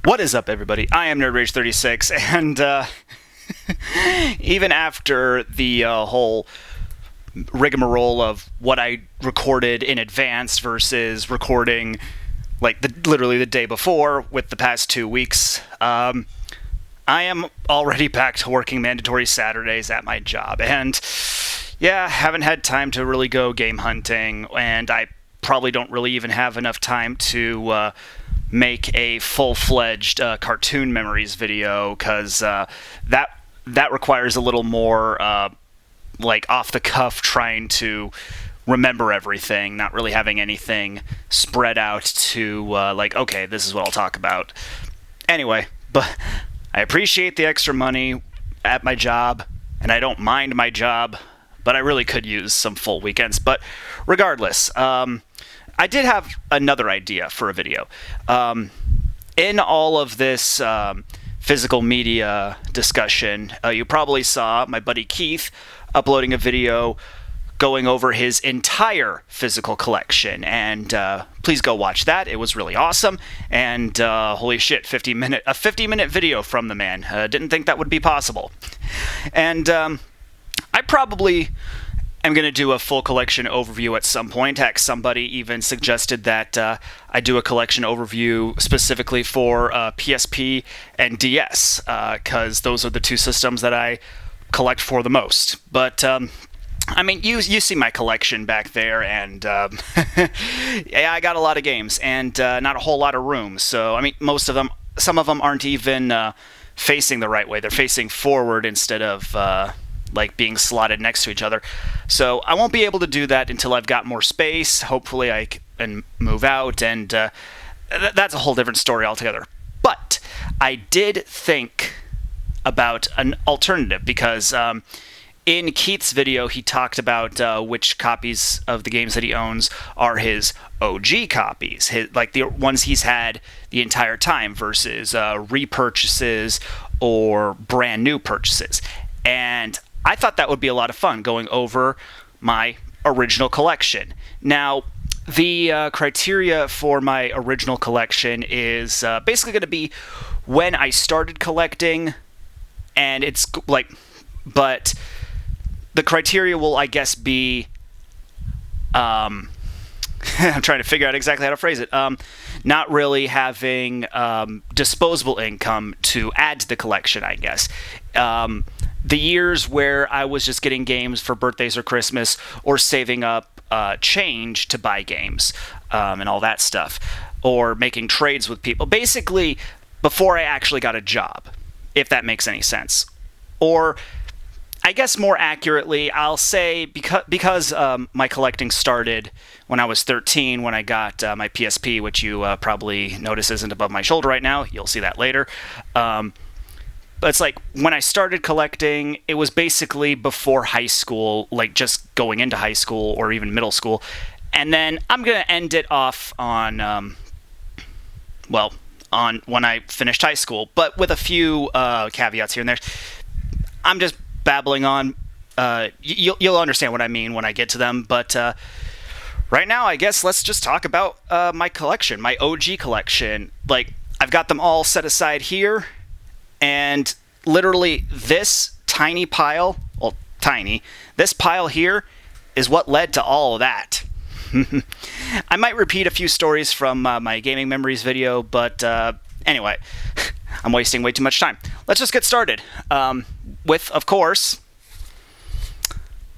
What is up, everybody? I am NerdRage36, and even after the whole rigmarole of what I recorded in advance versus recording like literally the day before with the past 2 weeks, I am already back to working mandatory Saturdays at my job, and yeah, haven't had time to really go game hunting, and I probably don't really even have enough time to make a full-fledged cartoon memories video, because that requires a little more like off-the-cuff trying to remember everything, not really having anything spread out to like, okay, this is what I'll talk about. Anyway, but I appreciate the extra money at my job, and I don't mind my job, but I really could use some full weekends. But regardless, I did have another idea for a video. In all of this physical media discussion, you probably saw my buddy Kieth uploading a video going over his entire physical collection, and please go watch that. It was really awesome, and holy shit, 50-minute video from the man. Didn't think that would be possible. And I probably I'm going to do a full collection overview at some point. Heck, somebody even suggested that I do a collection overview specifically for PSP and DS, because those are the two systems that I collect for the most. But, I mean, you see my collection back there, and yeah, I got a lot of games, and not a whole lot of room. So, I mean, some of them aren't even facing the right way. They're facing forward instead of like being slotted next to each other. So I won't be able to do that until I've got more space. Hopefully I can move out, and that's a whole different story altogether. But I did think about an alternative, because in Keith's video he talked about which copies of the games that he owns are his OG copies, like the ones he's had the entire time versus repurchases or brand new purchases. And I thought that would be a lot of fun, going over my original collection. Now, the criteria for my original collection is basically going to be when I started collecting, and it's like, but the criteria will, I guess, be, I'm trying to figure out exactly how to phrase it, not really having disposable income to add to the collection, I guess. The years where I was just getting games for birthdays or Christmas, or saving up change to buy games and all that stuff, or making trades with people. Basically, before I actually got a job, if that makes any sense. Or, I guess more accurately, I'll say because my collecting started when I was 13, when I got my PSP, which you probably notice isn't above my shoulder right now. You'll see that later. But it's like, when I started collecting, it was basically before high school, like just going into high school or even middle school. And then I'm going to end it off on, on when I finished high school, but with a few caveats here and there. I'm just babbling on. You'll understand what I mean when I get to them. But right now, I guess let's just talk about my collection, my OG collection. Like, I've got them all set aside here. And literally this tiny pile, well, tiny, this pile here is what led to all of that. I might repeat a few stories from my gaming memories video, but anyway, I'm wasting way too much time. Let's just get started with, of course,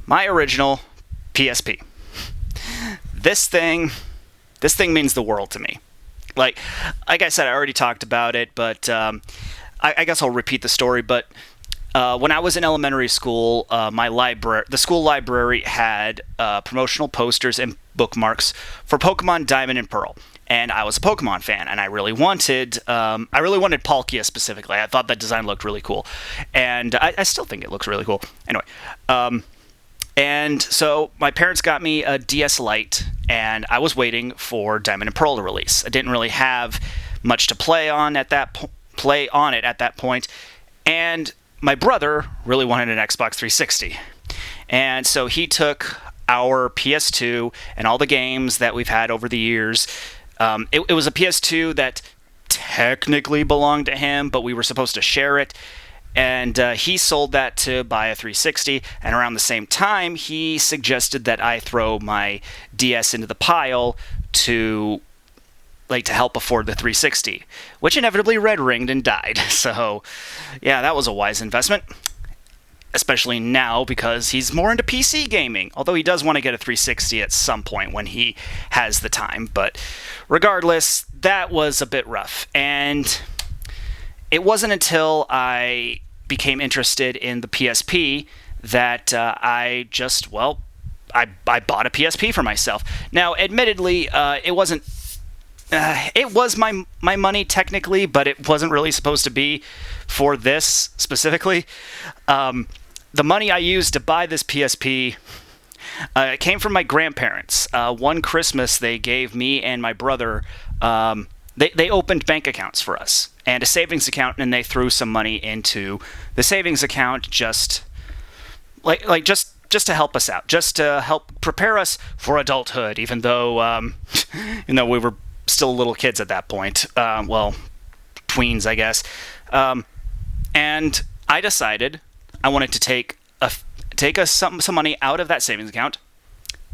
my original PSP. This thing means the world to me. Like I said, I already talked about it, but I guess I'll repeat the story. But when I was in elementary school, the school library had promotional posters and bookmarks for Pokemon Diamond and Pearl, and I was a Pokemon fan, and I really wanted Palkia specifically. I thought that design looked really cool, and I still think it looks really cool. Anyway, and so my parents got me a DS Lite, and I was waiting for Diamond and Pearl to release. I didn't really have much to play on it at that point, and my brother really wanted an Xbox 360, and so he took our PS2 and all the games that we've had over the years. It was a PS2 that technically belonged to him, but we were supposed to share it. And he sold that to buy a 360, and around the same time, he suggested that I throw my DS into the pile to help afford the 360, which inevitably red-ringed and died. So, yeah, that was a wise investment, especially now because he's more into PC gaming, although he does want to get a 360 at some point when he has the time. But regardless, that was a bit rough, and it wasn't until I became interested in the PSP that I bought a PSP for myself. Now, admittedly, it wasn't. It was my money technically, but it wasn't really supposed to be for this specifically. The money I used to buy this PSP came from my grandparents. One Christmas, they gave me and my brother. They opened bank accounts for us and a savings account, and they threw some money into the savings account just to help us out, just to help prepare us for adulthood, even though we were still little kids at that point. Tweens, I guess. And I decided I wanted to take some money out of that savings account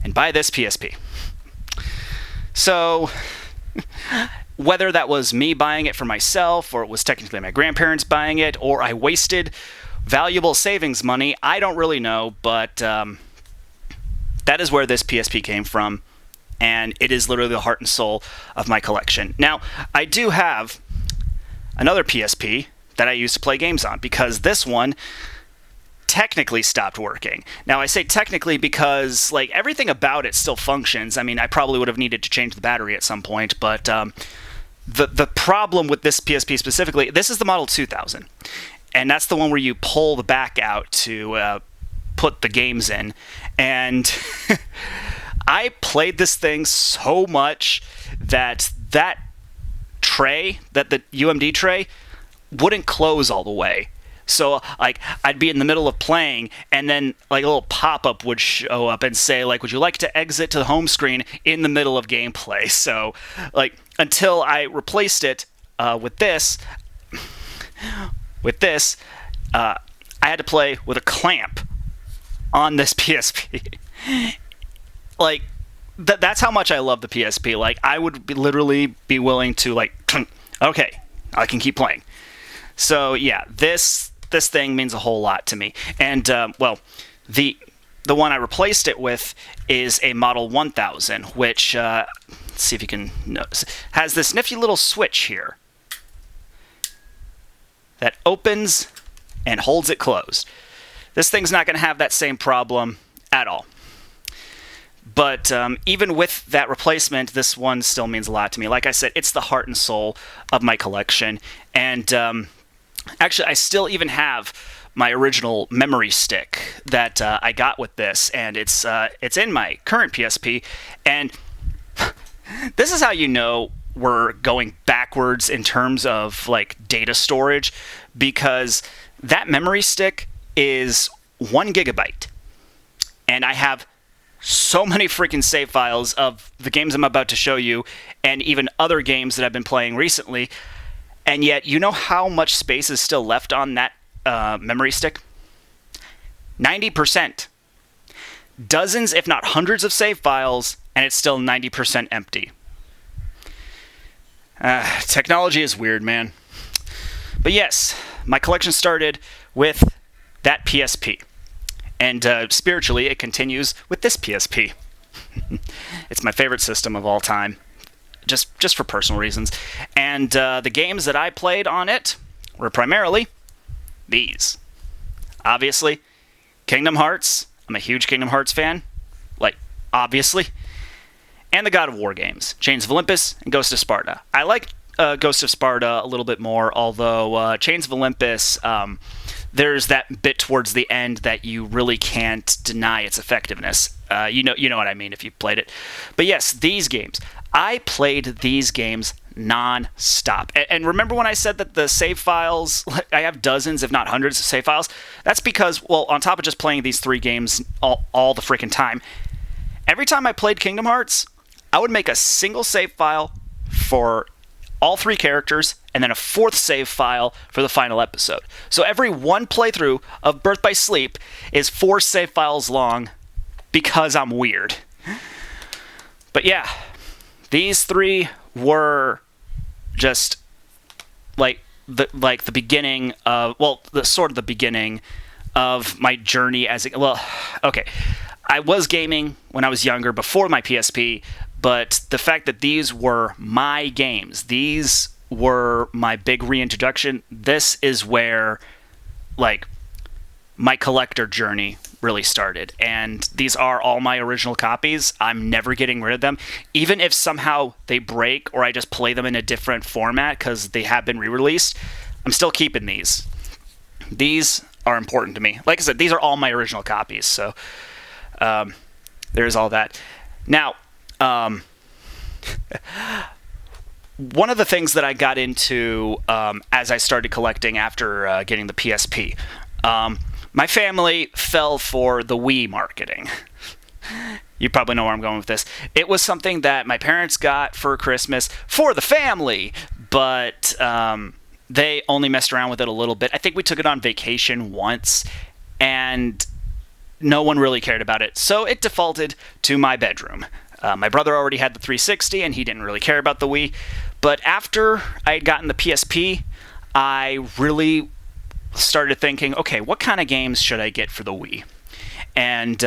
and buy this PSP. So whether that was me buying it for myself, or it was technically my grandparents buying it, or I wasted valuable savings money, I don't really know, but that is where this PSP came from, and it is literally the heart and soul of my collection. Now, I do have another PSP that I used to play games on, because this one technically stopped working. Now, I say technically because everything about it still functions. I mean, I probably would have needed to change the battery at some point, but the problem with this PSP specifically, this is the Model 2000, and that's the one where you pull the back out to put the games in, and I played this thing so much that tray, that the UMD tray, wouldn't close all the way. So, I'd be in the middle of playing, and then, a little pop-up would show up and say, would you like to exit to the home screen in the middle of gameplay? So, until I replaced it with this, I had to play with a clamp on this PSP. That's how much I love the PSP. I would literally be willing to, okay, I can keep playing. So, yeah, this thing means a whole lot to me. And, the one I replaced it with is a Model 1000, which, let's see if you can notice, has this nifty little switch here that opens and holds it closed. This thing's not going to have that same problem at all. But even with that replacement, this one still means a lot to me. Like I said, it's the heart and soul of my collection. And actually, I still even have my original memory stick that I got with this, and it's in my current PSP. And this is how you know we're going backwards in terms of data storage, because that memory stick is 1 gigabyte, and I have so many freaking save files of the games I'm about to show you, and even other games that I've been playing recently. And yet, you know how much space is still left on that memory stick? 90%. Dozens, if not hundreds of save files, and it's still 90% empty. Technology is weird, man. But yes, my collection started with that PSP. And spiritually, it continues with this PSP. It's my favorite system of all time. Just for personal reasons. And the games that I played on it were primarily these. Obviously, Kingdom Hearts. I'm a huge Kingdom Hearts fan. Obviously. And the God of War games. Chains of Olympus and Ghost of Sparta. I like Ghost of Sparta a little bit more, although Chains of Olympus, there's that bit towards the end that you really can't deny its effectiveness. You know what I mean if you've played it. But yes, these games. I played these games non-stop. And remember when I said that the save files, I have dozens, if not hundreds of save files? That's because, on top of just playing these 3 games all the freaking time, every time I played Kingdom Hearts, I would make a single save file for all 3 characters, and then a 4th save file for the final episode. So every one playthrough of Birth by Sleep is 4 save files long because I'm weird. But yeah, these 3 were just like the beginning of, well, the sort of the beginning of my journey as a, well, okay. I was gaming when I was younger before my PSP, but the fact that these were my games, these were my big reintroduction, this is where, like, my collector journey really started. And these are all my original copies. I'm never getting rid of them. Even if somehow they break or I just play them in a different format because they have been re-released, I'm still keeping these. These are important to me. Like I said, these are all my original copies, so there's all that. Now, one of the things that I got into as I started collecting after getting the PSP, my family fell for the Wii marketing. You probably know where I'm going with this. It was something that my parents got for Christmas for the family, but they only messed around with it a little bit. I think we took it on vacation once, and no one really cared about it, so it defaulted to my bedroom. My brother already had the 360, and he didn't really care about the Wii. But after I had gotten the PSP, I really started thinking, okay, what kind of games should I get for the Wii? And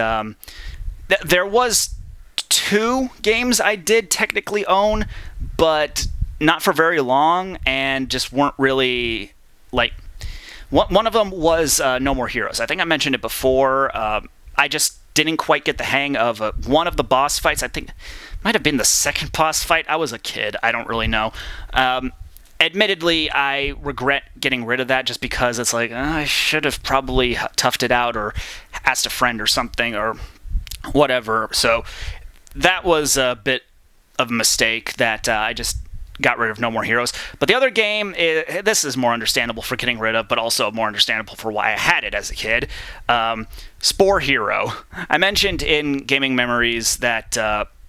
there was 2 games I did technically own, but not for very long, and just weren't really, like... One of them was No More Heroes. I think I mentioned it before. I just didn't quite get the hang of one of the boss fights. I think it might have been the second boss fight. I was a kid. I don't really know. Admittedly, I regret getting rid of that just because it's like, I should have probably toughed it out or asked a friend or something or whatever. So that was a bit of a mistake that I just got rid of No More Heroes. But the other game, this is more understandable for getting rid of, but also more understandable for why I had it as a kid. Spore Hero. I mentioned in Gaming Memories that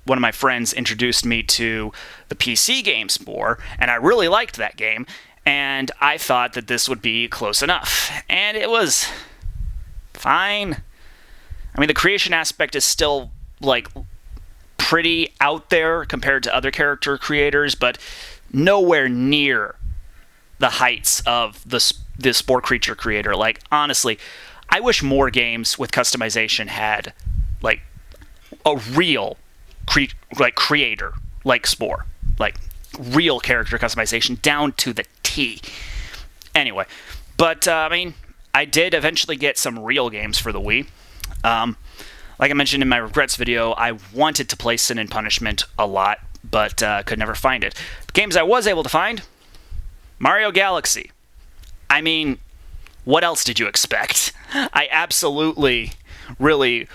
one of my friends introduced me to the PC game Spore, and I really liked that game, and I thought that this would be close enough. And it was fine. I mean, the creation aspect is still, like, pretty out there compared to other character creators, but nowhere near the heights of the Spore Creature creator. Like, honestly, I wish more games with customization had, like, a real creator like Spore. Like, real character customization down to the T. Anyway, but, I mean, I did eventually get some real games for the Wii. Like I mentioned in my regrets video, I wanted to play Sin and Punishment a lot, but could never find it. The games I was able to find, Mario Galaxy. I mean, what else did you expect? I absolutely, really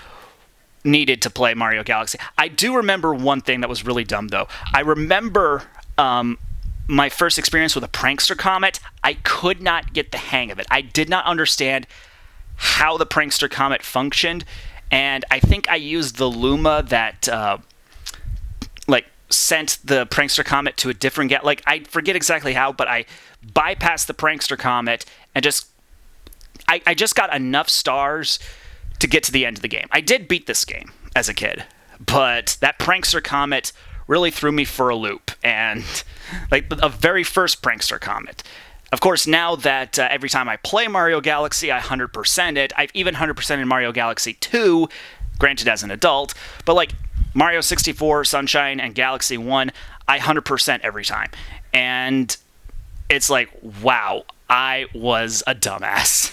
needed to play Mario Galaxy. I do remember one thing that was really dumb, though. I remember my first experience with a prankster comet. I could not get the hang of it. I did not understand how the prankster comet functioned, and I think I used the Luma that sent the prankster comet to a different I forget exactly how, but I bypassed the prankster comet and just I just got enough stars to get to the end of the game. I did beat this game as a kid, but that prankster comet really threw me for a loop, and like a very first prankster comet. Of course, now that every time I play Mario Galaxy, I 100% it. I've even 100% in Mario Galaxy 2, granted as an adult, but like Mario 64, Sunshine, and Galaxy 1, I 100% every time. And it's like, wow, I was a dumbass.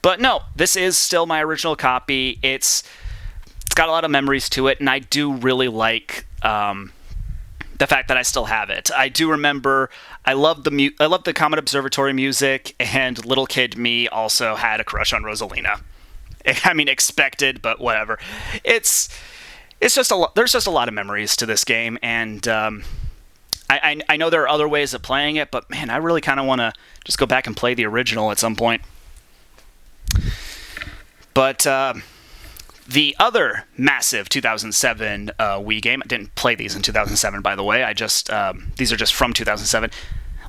But no, this is still my original copy. It's got a lot of memories to it, and I do really like the fact that I still have it. I do remember I loved the Comet Observatory music, and little kid me also had a crush on Rosalina. I mean, expected, but whatever. It's just a lot. There's just a lot of memories to this game, and I know there are other ways of playing it, but man, I really kind of want to just go back and play the original at some point. But the other massive 2007 Wii game, I didn't play these in 2007, by the way. These are just from 2007.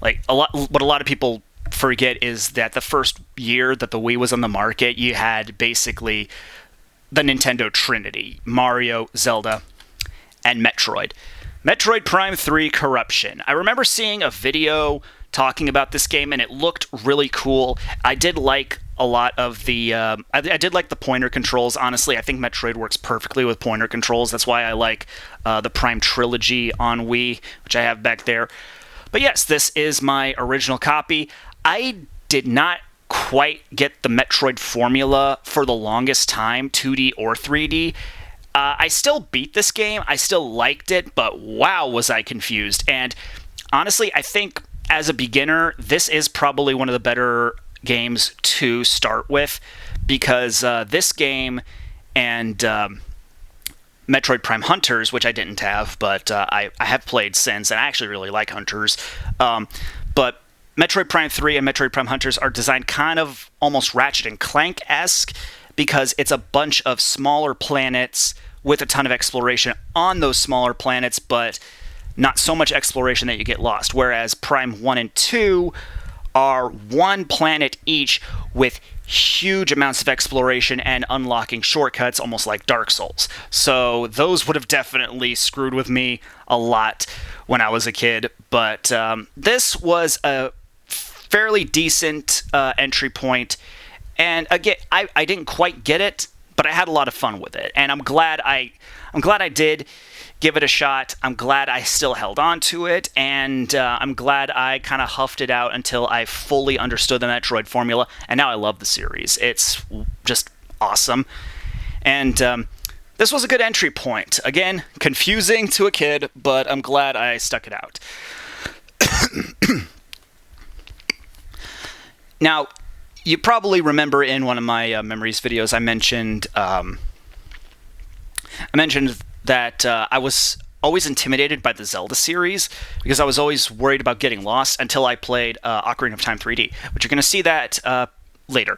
like what a lot of people forget is that the first year that the Wii was on the market, you had basically the Nintendo Trinity: Mario, Zelda, and Metroid. Metroid Prime 3 Corruption. I remember seeing a video talking about this game, and it looked really cool. I did like a lot of the... I did like the pointer controls, honestly. I think Metroid works perfectly with pointer controls. That's why I like the Prime Trilogy on Wii, which I have back there. But yes, this is my original copy. I did not quite get the Metroid formula for the longest time, 2D or 3D. I still beat this game. I still liked it, but wow, was I confused. And honestly, I think as a beginner, this is probably one of the better games to start with, because this game and Metroid Prime Hunters, which I didn't have, but I have played since, and I actually really like Hunters. But Metroid Prime 3 and Metroid Prime Hunters are designed kind of almost Ratchet and Clank-esque, because it's a bunch of smaller planets with a ton of exploration on those smaller planets, but not so much exploration that you get lost. Whereas Prime 1 and 2 are one planet each with huge amounts of exploration and unlocking shortcuts, almost like Dark Souls. So those would have definitely screwed with me a lot when I was a kid. But this was a fairly decent entry point. And again, I didn't quite get it, but I had a lot of fun with it, and I'm glad I did give it a shot. I'm glad I still held on to it, and I'm glad I kind of huffed it out until I fully understood the Metroid formula, and now I love the series. It's just awesome, and this was a good entry point. Again, confusing to a kid, but I'm glad I stuck it out. Now, you probably remember in one of my memories videos, I mentioned that I was always intimidated by the Zelda series, because I was always worried about getting lost until I played Ocarina of Time 3D, which you're going to see that later.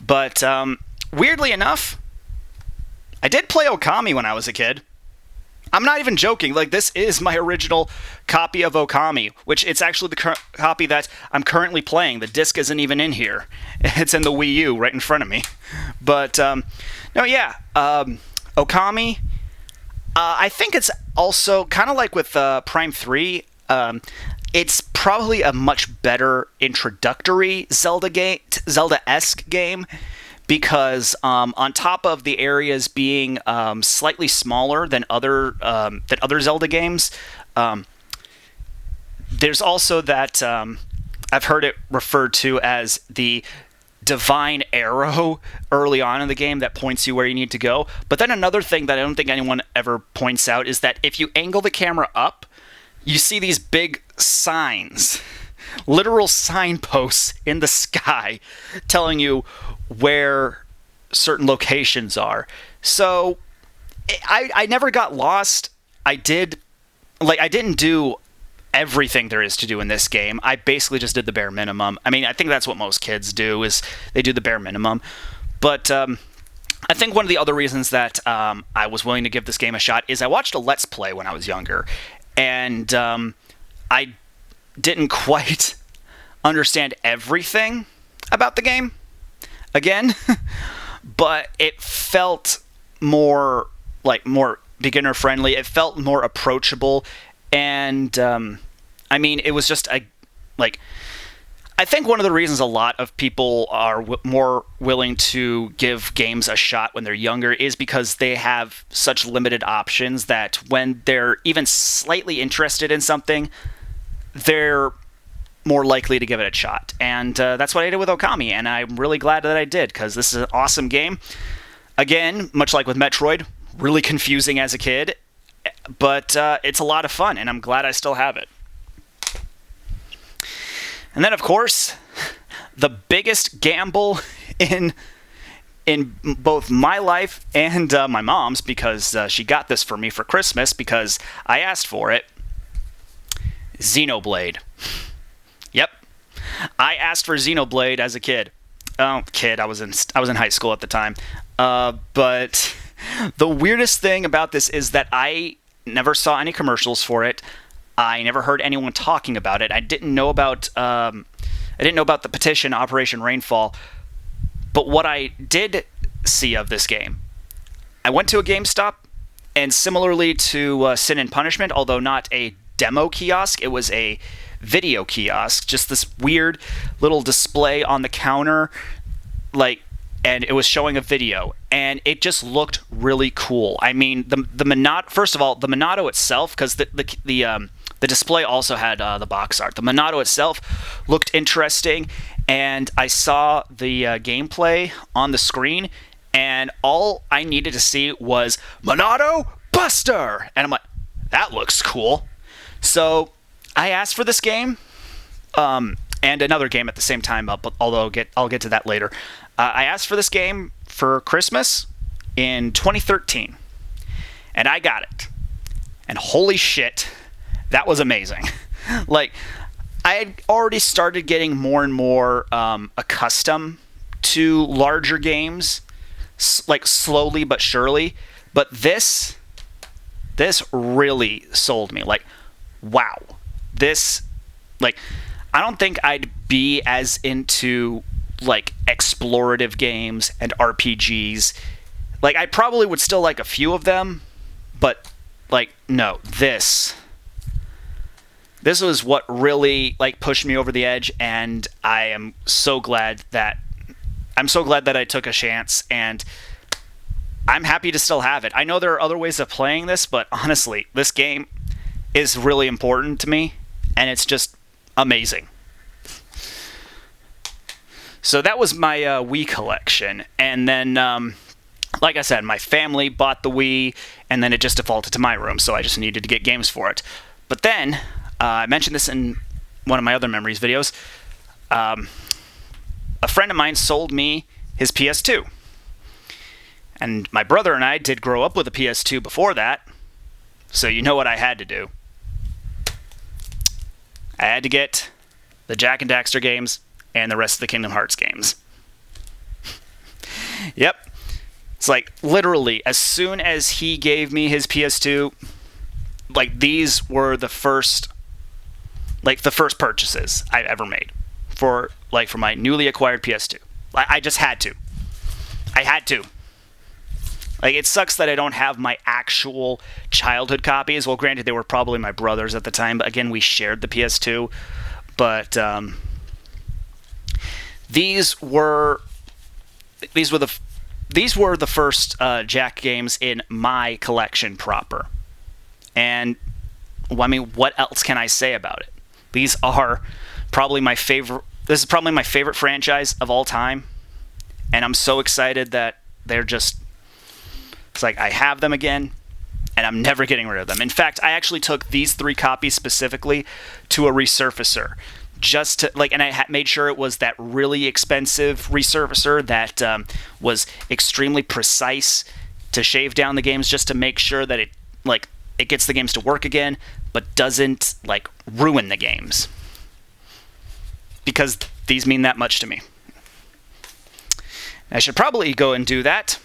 But weirdly enough, I did play Okami when I was a kid. I'm not even joking. Like, this is my original copy of Okami, which it's actually the copy that I'm currently playing. The disc isn't even in here. It's in the Wii U right in front of me. But, no, yeah. Okami, I think it's also kind of like with Prime 3. It's probably a much better introductory Zelda-esque game, because on top of the areas being slightly smaller than other Zelda games, there's also that I've heard it referred to as the divine arrow early on in the game that points you where you need to go. But then another thing that I don't think anyone ever points out is that if you angle the camera up, you see these big signs, literal signposts in the sky telling you where certain locations are. So I never got lost. I didn't do everything there is to do in this game. I basically just did the bare minimum. I mean, I think that's what most kids do, is they do the bare minimum. But I think one of the other reasons that I was willing to give this game a shot is I watched a Let's Play when I was younger, and I didn't quite understand everything about the game, again, but it felt more beginner friendly. It felt more approachable, and I mean, it was just I think one of the reasons a lot of people are more willing to give games a shot when they're younger is because they have such limited options that when they're even slightly interested in something, they're more likely to give it a shot. And that's what I did with Okami, and I'm really glad that I did, because this is an awesome game. Again, much like with Metroid, really confusing as a kid, but it's a lot of fun, and I'm glad I still have it. And then, of course, the biggest gamble in both my life and my mom's, because she got this for me for Christmas because I asked for it, Xenoblade. Yep. I asked for Xenoblade as a kid. Oh, kid, I was in high school at the time. But the weirdest thing about this is that I never saw any commercials for it. I never heard anyone talking about it. I didn't know about the petition Operation Rainfall. But what I did see of this game, I went to a GameStop, and similarly to Sin and Punishment, although not a demo kiosk, it was a video kiosk, just this weird little display on the counter, and it was showing a video, and it just looked really cool. I mean, the Monado, first of all, the Monado itself, because the display also had the box art. The Monado itself looked interesting, and I saw the gameplay on the screen, and all I needed to see was Monado Buster, and I'm like, that looks cool. So I asked for this game, and another game at the same time, although I'll get to that later. I asked for this game for Christmas in 2013, and I got it. And holy shit, that was amazing. Like, I had already started getting more and more accustomed to larger games, like slowly but surely. But this really sold me. Like, wow. This, like, I don't think I'd be as into, like, explorative games and RPGs. Like, I probably would still like a few of them, but, like, no, this was what really, like, pushed me over the edge, and I'm so glad that I took a chance, and I'm happy to still have it. I know there are other ways of playing this, but honestly, this game is really important to me, and it's just amazing. So that was my Wii collection, and then, like I said, my family bought the Wii, and then it just defaulted to my room, so I just needed to get games for it. But then, I mentioned this in one of my other memories videos, a friend of mine sold me his PS2. And my brother and I did grow up with a PS2 before that, so you know what I had to do. I had to get the Jak and Daxter games and the rest of the Kingdom Hearts games. Yep. It's like, literally, as soon as he gave me his PS2, like, these were the first purchases I've ever made for my newly acquired PS2. I just had to. I had to. Like, it sucks that I don't have my actual childhood copies. Well, granted, they were probably my brother's at the time, but again, we shared the PS2. But these were the first Jak games in my collection proper. And, well, I mean, what else can I say about it? These are probably my favorite. This is probably my favorite franchise of all time, and I'm so excited that they're just. It's like I have them again, and I'm never getting rid of them. In fact, I actually took these 3 copies specifically to a resurfacer, just to and I made sure it was that really expensive resurfacer that was extremely precise to shave down the games, just to make sure that it gets the games to work again, but doesn't, ruin the games. Because these mean that much to me. I should probably go and do that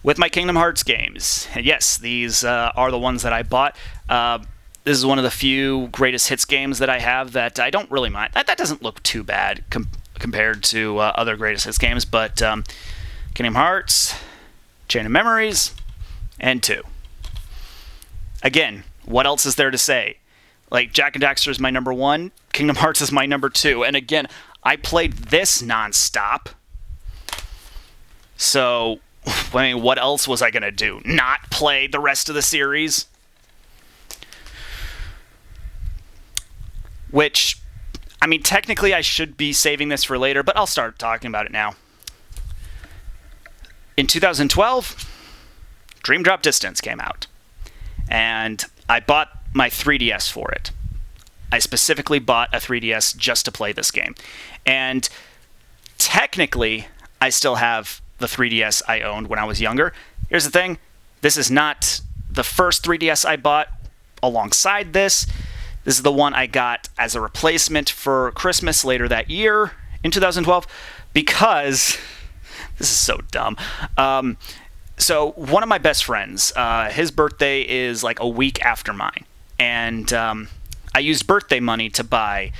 with my Kingdom Hearts games. And yes, these are the ones that I bought. This is one of the few greatest hits games that I have that I don't really mind. That doesn't look too bad compared to other greatest hits games, but Kingdom Hearts, Chain of Memories, and 2. Again, what else is there to say? Like, Jak and Daxter is my number 1, Kingdom Hearts is my number 2, and again, I played this nonstop. So, I mean, what else was I going to do? Not play the rest of the series? Which, I mean, technically I should be saving this for later, but I'll start talking about it now. In 2012, Dream Drop Distance came out, and I bought my 3DS for it. I specifically bought a 3DS just to play this game. And technically, I still have the 3DS I owned when I was younger. Here's the thing. This is not the first 3DS I bought alongside this. This is the one I got as a replacement for Christmas later that year in 2012 because this is so dumb. So one of my best friends, his birthday is like a week after mine. and I used birthday money to buy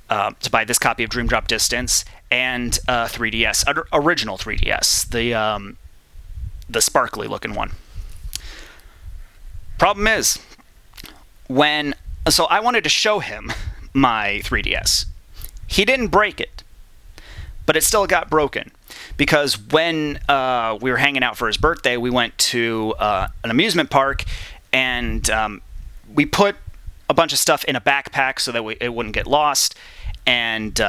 this copy of Dream Drop Distance and 3DS, original 3DS, the sparkly looking one. Problem is, so I wanted to show him my 3DS. He didn't break it, but it still got broken because when we were hanging out for his birthday, we went to an amusement park, and we put a bunch of stuff in a backpack so that it wouldn't get lost, and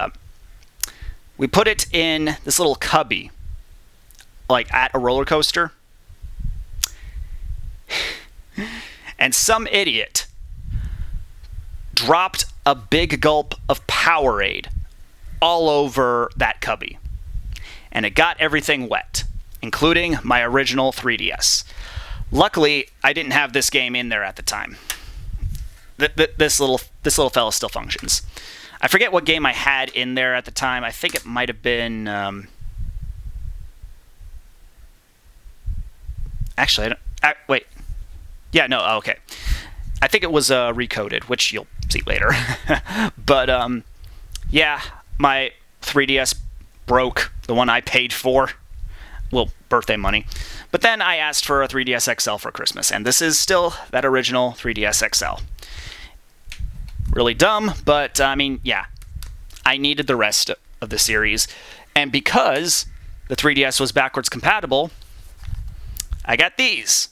we put it in this little cubby, like at a roller coaster, and some idiot dropped a big gulp of Powerade all over that cubby, and it got everything wet, including my original 3DS. Luckily, I didn't have this game in there at the time. This little fella still functions. I forget what game I had in there at the time. I think it might have been. Actually, I don't. Wait. Yeah, no. Okay. I think it was Recoded, which you'll see later. But yeah, my 3DS broke, the one I paid for. Well, birthday money. But then I asked for a 3DS XL for Christmas, and this is still that original 3DS XL. Really dumb, but I mean, yeah. I needed the rest of the series, and because the 3DS was backwards compatible, I got these.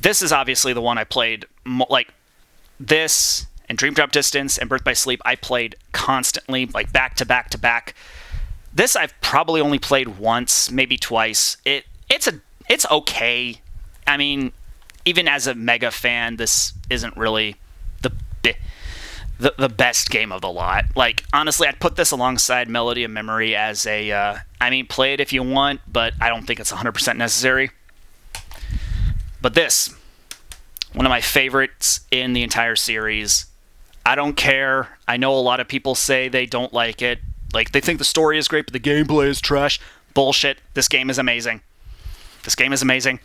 This is obviously the one I played, like this and Dream Drop Distance and Birth by Sleep I played constantly, like back to back to back. This I've probably only played once, maybe twice. It's okay. I mean, even as a mega fan, this isn't really the best game of the lot. Like, honestly, I'd put this alongside Melody of Memory as a, I mean, play it if you want, but I don't think it's 100% necessary. But this, one of my favorites in the entire series. I don't care. I know a lot of people say they don't like it. Like, they think the story is great, but the gameplay is trash. Bullshit. This game is amazing. This game is amazing.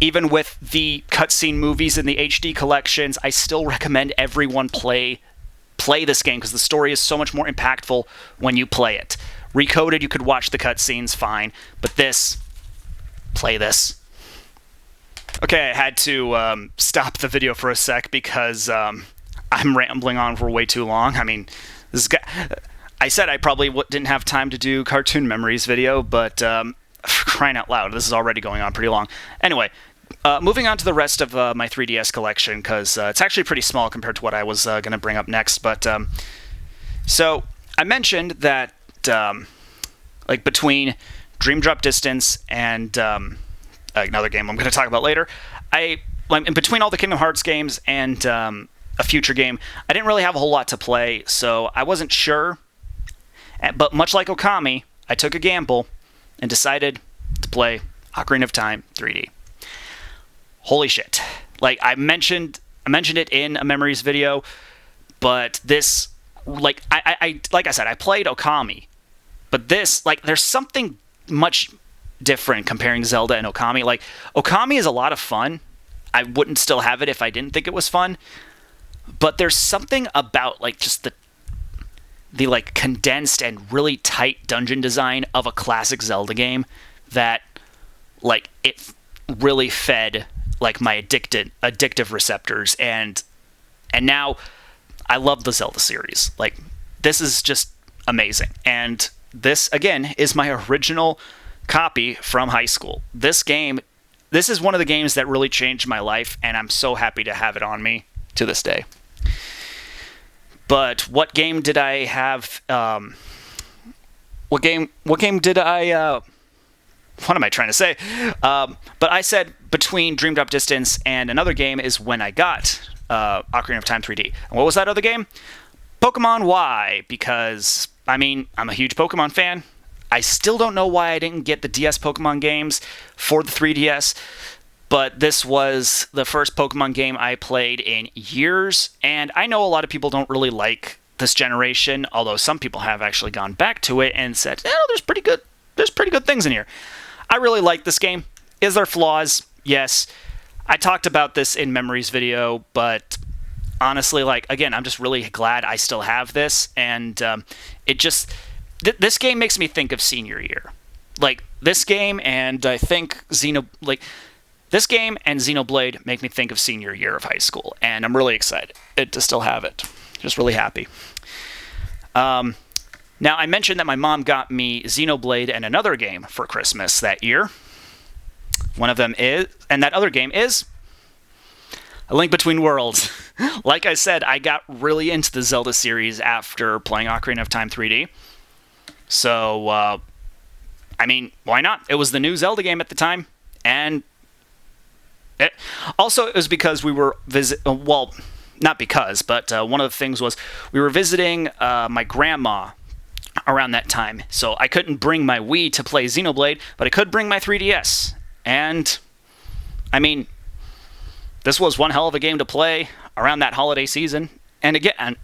Even with the cutscene movies in the HD collections, I still recommend everyone play this game because the story is so much more impactful when you play it. Recoded, you could watch the cutscenes, fine. But this, play this. Okay, I had to stop the video for a sec because I'm rambling on for way too long. I mean, I said I probably didn't have time to do Cartoon Memories video, but for crying out loud, this is already going on pretty long. Anyway, moving on to the rest of my 3DS collection, because it's actually pretty small compared to what I was going to bring up next. But so I mentioned that like between Dream Drop Distance and another game I'm going to talk about later, in between all the Kingdom Hearts games and a future game, I didn't really have a whole lot to play, so I wasn't sure. But much like Okami, I took a gamble and decided to play Ocarina of Time 3D. Holy shit. Like, I mentioned it in a Memories video, but this, like, like I said, I played Okami, but this, like, there's something much different comparing Zelda and Okami. Like, Okami is a lot of fun. I wouldn't still have it if I didn't think it was fun, but there's something about, like, just the like condensed and really tight dungeon design of a classic Zelda game that, like, it really fed like my addictive receptors, and now I love the Zelda series. Like, this is just amazing, and this again is my original copy from high school. This is one of the games that really changed my life, and I'm so happy to have it on me to this day. But what game did I have? What game did I? What am I trying to say? But I said between Dream Drop Distance and another game is when I got Ocarina of Time 3D. And what was that other game? Pokemon Y, because, I mean, I'm a huge Pokemon fan. I still don't know why I didn't get the DS Pokemon games for the 3DS. But this was the first Pokemon game I played in years, and I know a lot of people don't really like this generation, although some people have actually gone back to it and said, there's pretty good things in here. I really like this game. Is there flaws? Yes. I talked about this in Memories video, but honestly, like, again, I'm just really glad I still have this, and it just... this game makes me think of senior year. Like, this game and I think this game and Xenoblade make me think of senior year of high school, and I'm really excited to still have it. Just really happy. Now, I mentioned that my mom got me Xenoblade and another game for Christmas that year. One of them is, and that other game is A Link Between Worlds. Like I said, I got really into the Zelda series after playing Ocarina of Time 3D. So, I mean, why not? It was the new Zelda game at the time, and it was because we were not because, but one of the things was we were visiting my grandma around that time, so I couldn't bring my Wii to play Xenoblade, but I could bring my 3DS, and, I mean, this was one hell of a game to play around that holiday season, and again,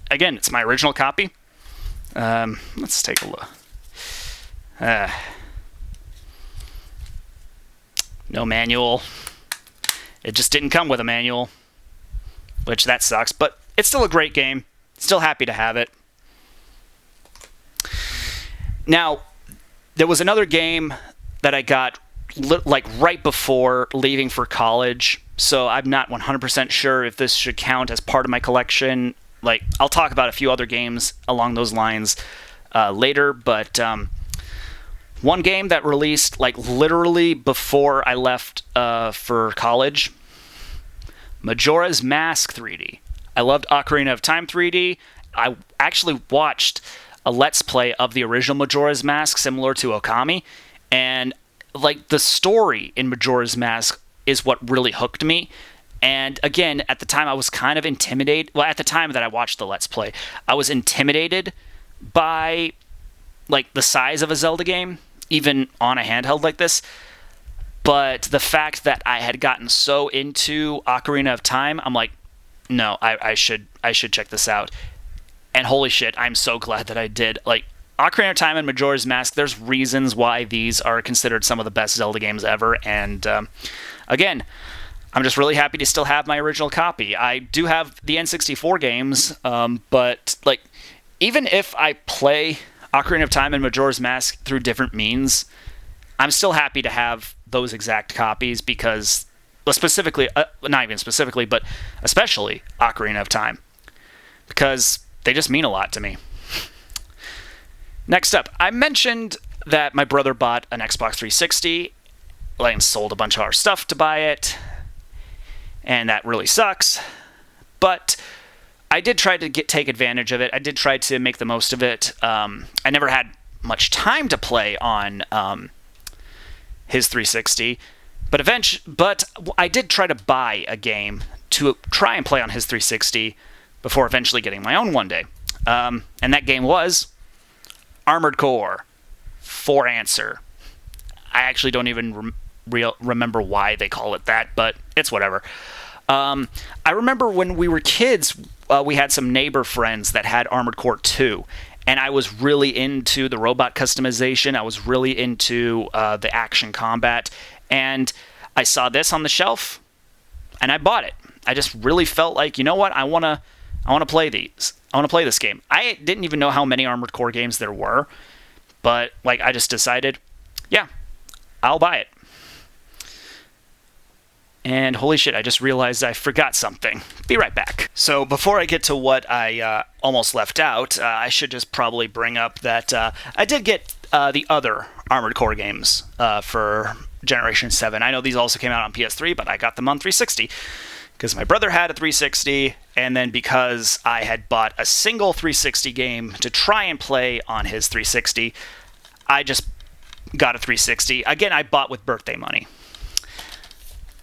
it's my original copy. Let's take a look. No manual. It just didn't come with a manual, which that sucks, but it's still a great game. Still happy to have it. Now, there was another game that I got like right before leaving for college, so I'm not 100% sure if this should count as part of my collection. Like, I'll talk about a few other games along those lines later, but one game that released like literally before I left for college, Majora's Mask 3D. I loved Ocarina of Time 3D. I actually watched a Let's Play of the original Majora's Mask, similar to Okami, and like the story in Majora's Mask is what really hooked me. And again, at the time I was kind of intimidated. Well, at the time that I watched the Let's Play, I was intimidated by like the size of a Zelda game, even on a handheld like this. But the fact that I had gotten so into Ocarina of Time, I'm like, no, I should check this out. And holy shit, I'm so glad that I did. Like, Ocarina of Time and Majora's Mask, there's reasons why these are considered some of the best Zelda games ever. And again, I'm just really happy to still have my original copy. I do have the N64 games, but like, even if I play Ocarina of Time and Majora's Mask through different means, I'm still happy to have those exact copies because, well, specifically, not even specifically, but especially Ocarina of Time, because they just mean a lot to me. Next up, I mentioned that my brother bought an Xbox 360, and sold a bunch of our stuff to buy it, and that really sucks, but I did try to take advantage of it. I did try to make the most of it. I never had much time to play on his 360, but I did try to buy a game to try and play on his 360 before eventually getting my own one day. And that game was Armored Core 4 Answer. I actually don't even remember why they call it that, but it's whatever. I remember when we were kids, we had some neighbor friends that had Armored Core 2, and I was really into the robot customization. I was really into the action combat, and I saw this on the shelf, and I bought it. I just really felt like, you know what, I want to play these. I want to play this game. I didn't even know how many Armored Core games there were, but like I just decided, yeah, I'll buy it. And holy shit, I just realized I forgot something. Be right back. So before I get to what I almost left out, I should just probably bring up that I did get the other Armored Core games for Generation 7. I know these also came out on PS3, but I got them on 360 because my brother had a 360, and then because I had bought a single 360 game to try and play on his 360, I just got a 360. Again, I bought with birthday money.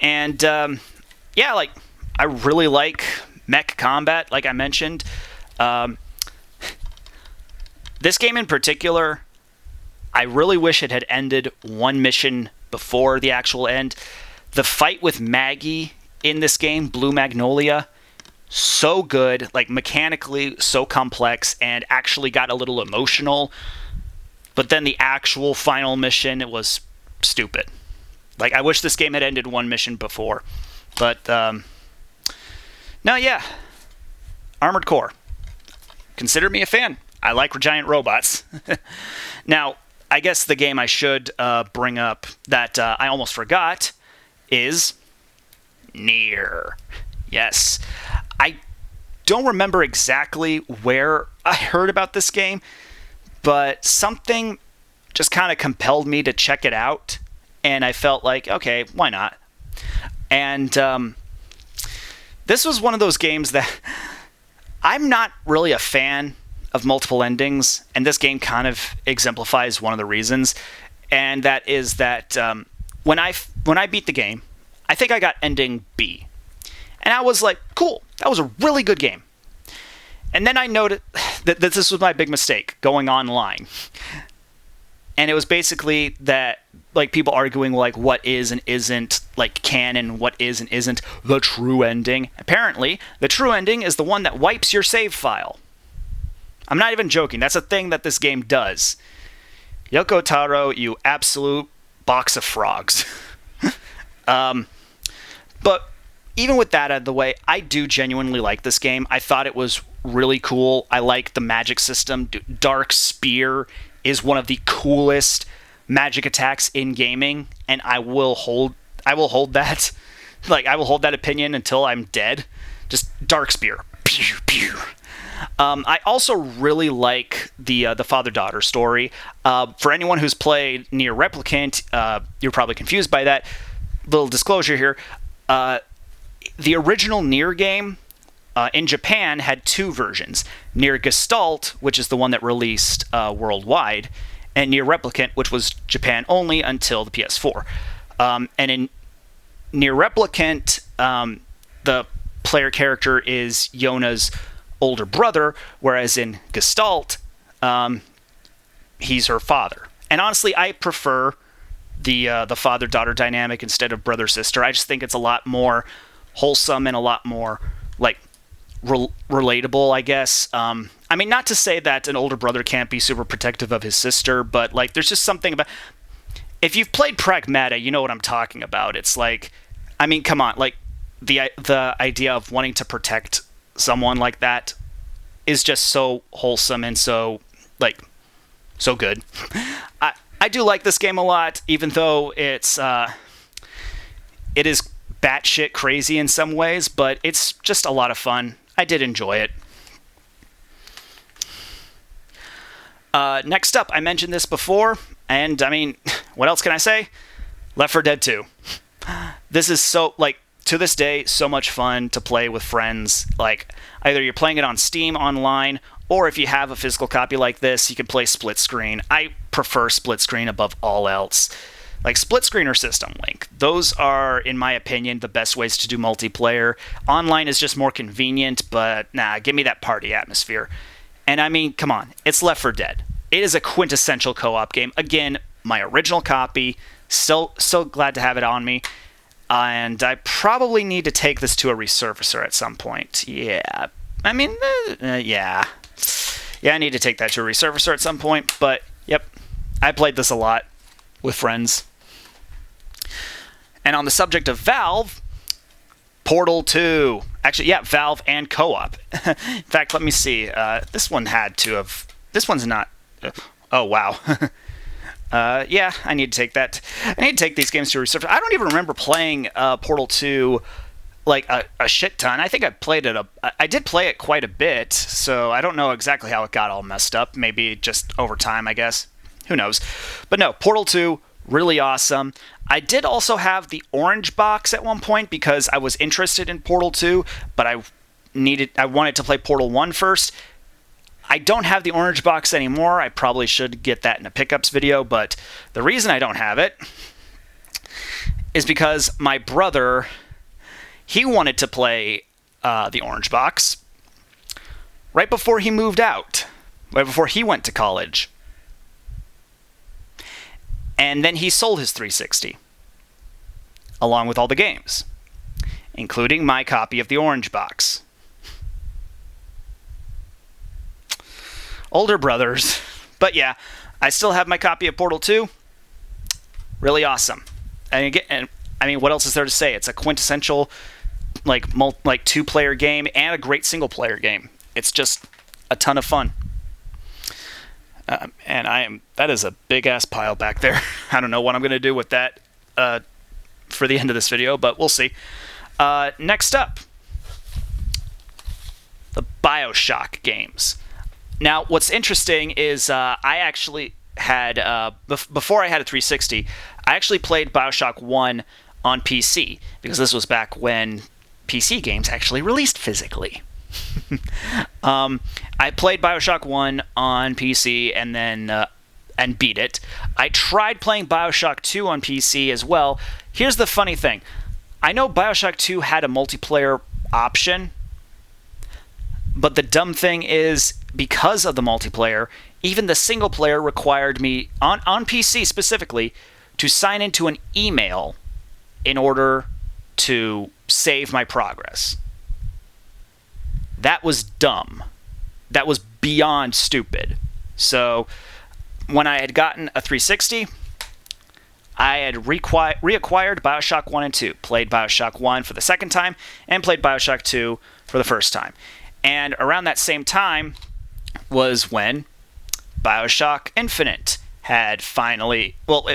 And, yeah, like, I really like mech combat, like I mentioned. This game in particular, I really wish it had ended one mission before the actual end. The fight with Maggie in this game, Blue Magnolia, so good, like, mechanically so complex, and actually got a little emotional. But then the actual final mission, it was stupid. Like, I wish this game had ended one mission before. But, no, yeah. Armored Core. Consider me a fan. I like giant robots. Now, I guess the game I should bring up that I almost forgot is Nier. Yes. I don't remember exactly where I heard about this game, but something just kind of compelled me to check it out, and I felt like, okay, why not? And this was one of those games that I'm not really a fan of multiple endings, and this game kind of exemplifies one of the reasons, and that is that when I beat the game, I think I got ending B. And I was like, cool, that was a really good game. And then I noted that this was my big mistake, going online. And it was basically that, like, people arguing, like, what is and isn't, like, canon, what is and isn't the true ending. Apparently, the true ending is the one that wipes your save file. I'm not even joking. That's a thing that this game does. Yoko Taro, you absolute box of frogs. But even with that out of the way, I do genuinely like this game. I thought it was really cool. I like the magic system. Dark Spear is one of the coolest magic attacks in gaming, and I will hold that. Like, I will hold that opinion until I'm dead. Just Dark Spear. Pew, pew. I also really like the father-daughter story. For anyone who's played Nier Replicant, you're probably confused by that. Little disclosure here. The original Nier game in Japan had two versions. Nier Gestalt, which is the one that released worldwide, and Nier Replicant, which was Japan only until the PS4. And in Nier Replicant, the player character is Yona's older brother, whereas in Gestalt, he's her father. And honestly, I prefer the father-daughter dynamic instead of brother-sister. I just think it's a lot more wholesome and a lot more, like, relatable, I guess. I mean, not to say that an older brother can't be super protective of his sister, but, like, there's just something about... If you've played Pragmata, you know what I'm talking about. It's like, I mean, come on, like, the idea of wanting to protect someone like that is just so wholesome and so, like, so good. I do like this game a lot, even though it is batshit crazy in some ways, but it's just a lot of fun. I did enjoy it. Next up, I mentioned this before, and I mean, what else can I say? Left 4 Dead 2. This is so, like, to this day, so much fun to play with friends. Like, either you're playing it on Steam online, or if you have a physical copy like this, you can play split screen. I prefer split screen above all else. Like, split screen or System Link. Those are, in my opinion, the best ways to do multiplayer. Online is just more convenient, but nah, give me that party atmosphere. And I mean, come on, it's Left 4 Dead. It is a quintessential co-op game. Again, my original copy. So glad to have it on me. And I probably need to take this to a resurfacer at some point. Yeah. I mean, yeah. Yeah, I need to take that to a resurfacer at some point. But, yep, I played this a lot with friends. And on the subject of Valve, Portal 2. Actually, yeah, Valve and co-op. In fact, let me see. This one had to have... This one's not... oh, wow. Yeah, I need to take that. I need to take these games to resurface. I don't even remember playing Portal 2 like a shit ton. I think I played it I did play it quite a bit, so I don't know exactly how it got all messed up. Maybe just over time, I guess. Who knows? But no, Portal 2, really awesome. I did also have the orange box at one point because I was interested in Portal 2, but I wanted to play Portal 1 first. I don't have the orange box anymore. I probably should get that in a pickups video, but the reason I don't have it is because my brother, he wanted to play the orange box right before he moved out, right before he went to college. And then he sold his 360, along with all the games, including my copy of the orange box. Older brothers. But yeah, I still have my copy of Portal 2. Really awesome. I mean, what else is there to say? It's a quintessential like 2-player game and a great single-player game. It's just a ton of fun. And that is a big ass pile back there. I don't know what I'm going to do with that for the end of this video, but we'll see. Next up, the BioShock games. Now, what's interesting is I actually had, before I had a 360, I actually played BioShock 1 on PC, because this was back when PC games actually released physically. I played BioShock 1 on PC and then and beat it. I tried playing BioShock 2 on PC as well. Here's the funny thing. I know BioShock 2 had a multiplayer option, but the dumb thing is, because of the multiplayer, even the single player required me, on PC specifically, to sign into an email in order to save my progress. That was dumb. That was beyond stupid. So, when I had gotten a 360, I had reacquired BioShock 1 and 2. Played BioShock 1 for the second time, and played BioShock 2 for the first time. And around that same time was when BioShock Infinite had finally... Well,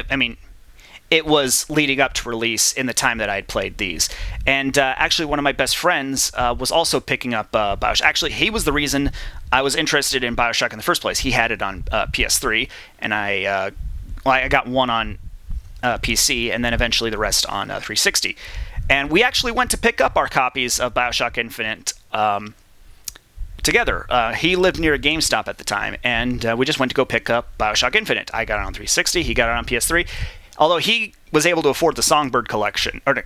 it was leading up to release in the time that I had played these. And actually, one of my best friends was also picking up BioShock. Actually, he was the reason I was interested in BioShock in the first place. He had it on PS3, and I got one on PC, and then eventually the rest on 360. And we actually went to pick up our copies of BioShock Infinite together. He lived near a GameStop at the time, and we just went to go pick up BioShock Infinite. I got it on 360, he got it on PS3. Although he was able to afford the Songbird collection, or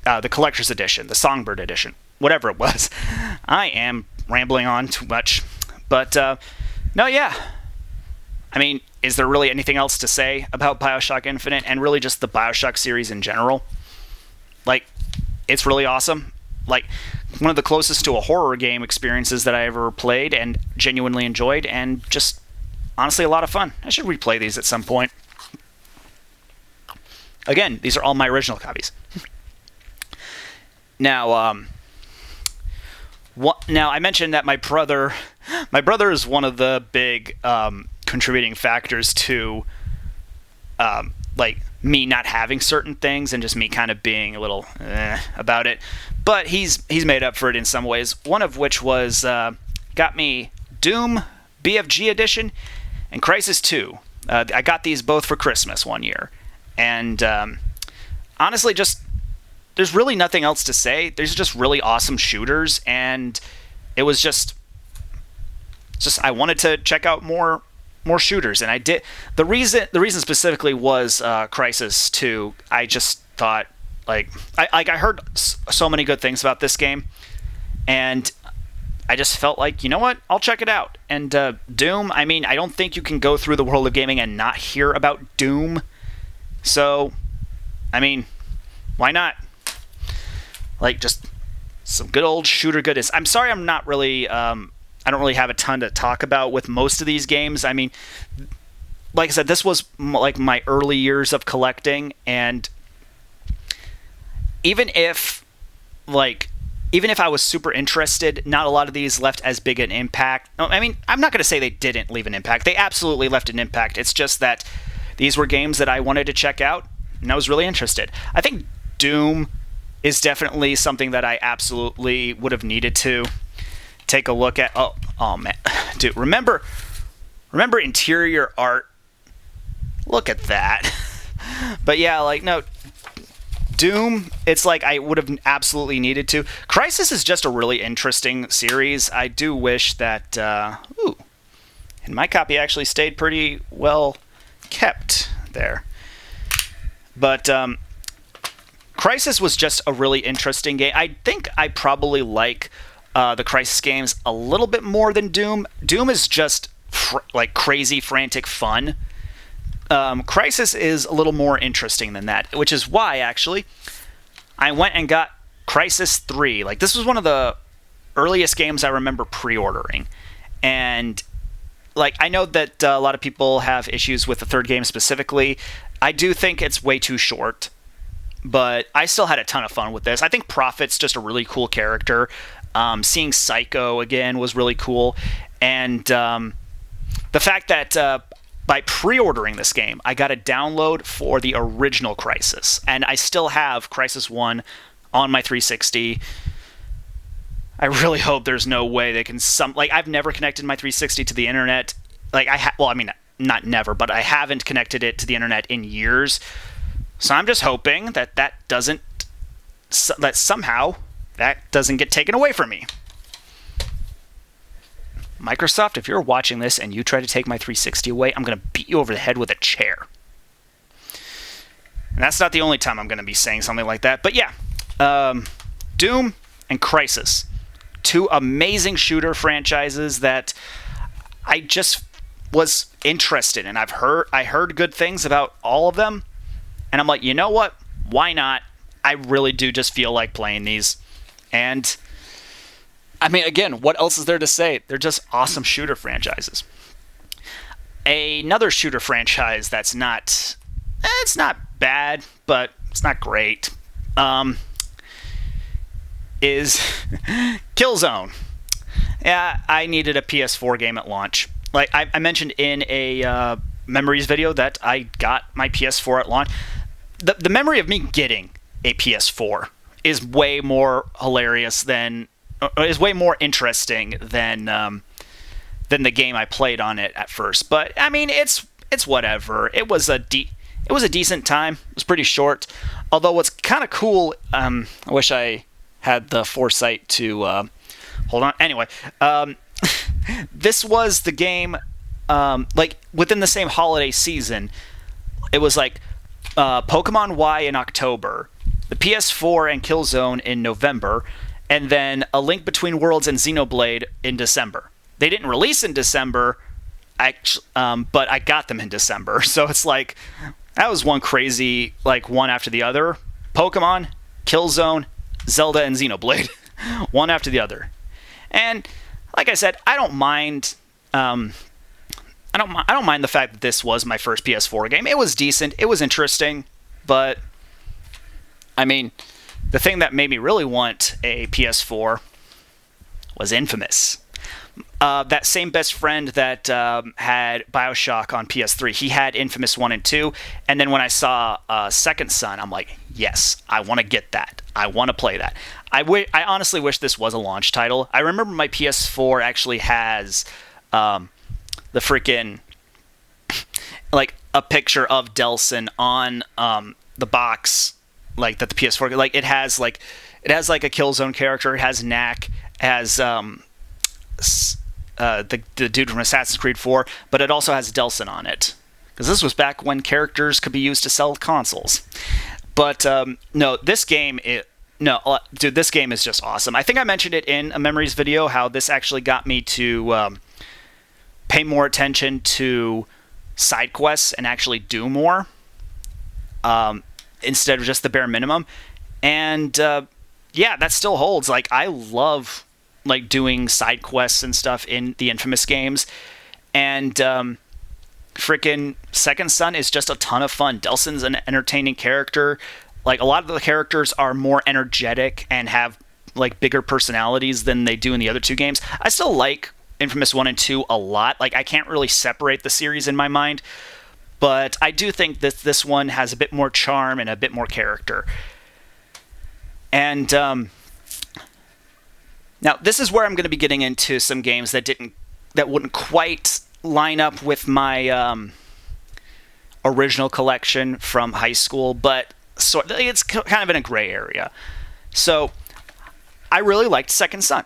the collector's edition, the Songbird edition, whatever it was. I am rambling on too much. But, no, yeah. I mean, is there really anything else to say about BioShock Infinite, and really just the BioShock series in general? Like, it's really awesome. Like, one of the closest to a horror game experiences that I ever played and genuinely enjoyed, and just, honestly, a lot of fun. I should replay these at some point. Again, these are all my original copies. Now, now I mentioned that my brother is one of the big contributing factors to like me not having certain things and just me kind of being a little about it. But he's made up for it in some ways. One of which was got me Doom BFG edition and Crysis 2. I got these both for Christmas one year. And honestly, just there's really nothing else to say. There's just really awesome shooters, and it was just I wanted to check out more shooters, and I did. The reason specifically was Crysis 2. I just thought I heard so many good things about this game, and I just felt like, you know what, I'll check it out. And Doom, I mean, I don't think you can go through the world of gaming and not hear about Doom. So, I mean, why not? Like, just some good old shooter goodness. I'm sorry I'm not really, I don't really have a ton to talk about with most of these games. I mean, like I said, this was like my early years of collecting, and even if I was super interested, not a lot of these left as big an impact. I mean, I'm not going to say they didn't leave an impact. They absolutely left an impact. It's just that these were games that I wanted to check out, and I was really interested. I think Doom is definitely something that I absolutely would have needed to take a look at. Oh man, dude, remember interior art? Look at that. But yeah, like, no, Doom, it's like I would have absolutely needed to. Crysis is just a really interesting series. I do wish that, and my copy actually stayed pretty well kept there. But Crysis was just a really interesting game. I think I probably like the Crysis games a little bit more than Doom. Doom is just like crazy, frantic fun. Crysis is a little more interesting than that, which is why, actually, I went and got Crysis 3. Like, this was one of the earliest games I remember pre-ordering. And like, I know that a lot of people have issues with the third game specifically. I do think it's way too short. but I still had a ton of fun with this. I think Prophet's just a really cool character. Seeing Psycho again was really cool, and the fact that by pre-ordering this game, I got a download for the original Crysis, and I still have Crysis 1 on my 360. I really hope there's no way they can I've never connected my 360 to the internet. Not never, but I haven't connected it to the internet in years. So I'm just hoping that somehow that doesn't get taken away from me. Microsoft, if you're watching this and you try to take my 360 away, I'm going to beat you over the head with a chair. And that's not the only time I'm going to be saying something like that. But yeah, Doom and Crysis, two amazing shooter franchises that I just was interested in. I heard good things about all of them, and I'm like, you know what? Why not? I really do just feel like playing these. And I mean, again, what else is there to say? They're just awesome shooter franchises. Another shooter franchise that's it's not bad, but it's not great, is Killzone. Yeah, I needed a PS4 game at launch. Like I mentioned in a Memories video that I got my PS4 at launch. The memory of me getting a PS4 is way more hilarious is way more interesting than the game I played on it at first. But I mean, it's whatever. It was a decent time. It was pretty short. Although what's kind of cool, I wish I had the foresight to hold on. Anyway, this was the game. Within the same holiday season, it was like Pokemon Y in October, the PS4 and Killzone in November, and then A Link Between Worlds and Xenoblade in December. They didn't release in December, but I got them in December. So it's like, that was one crazy, one after the other. Pokemon, Killzone, Zelda, and Xenoblade. One after the other. And like I said, I don't mind I don't mind the fact that this was my first PS4 game. It was decent. It was interesting. But I mean, the thing that made me really want a PS4 was Infamous. That same best friend that had BioShock on PS3, he had Infamous 1 and 2. And then when I saw Second Son, I'm like, yes, I want to get that. I want to play that. I honestly wish this was a launch title. I remember my PS4 actually has the freaking, a picture of Delson on the box, that the PS4, it has a Killzone character. It has Knack, it has the dude from Assassin's Creed 4, but it also has Delson on it, because this was back when characters could be used to sell consoles. But no, this game this game is just awesome. I think I mentioned it in a Memories video, how this actually got me to pay more attention to side quests and actually do more instead of just the bare minimum. And yeah, that still holds. I love doing side quests and stuff in the Infamous games, and freaking Second Son is just a ton of fun. Delson's an entertaining character. A lot of the characters are more energetic and have bigger personalities than they do in the other two games. I still like Infamous 1 and 2 a lot. I can't really separate the series in my mind, but I do think that this one has a bit more charm and a bit more character. And now this is where I'm going to be getting into some games that wouldn't quite line up with my original collection from high school, but it's kind of in a gray area. So I really liked Second Son.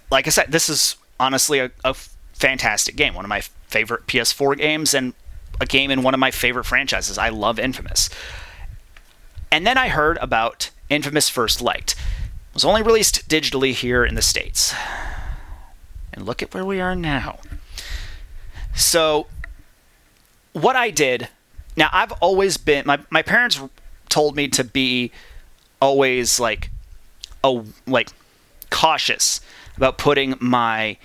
Like I said, this is honestly a fantastic game. One of my favorite PS4 games, and a game in one of my favorite franchises. I love Infamous. And then I heard about Infamous First Light. It was only released digitally here in the States. And look at where we are now. So, what I did... Now, I've always been... My parents told me to be always, cautious about putting my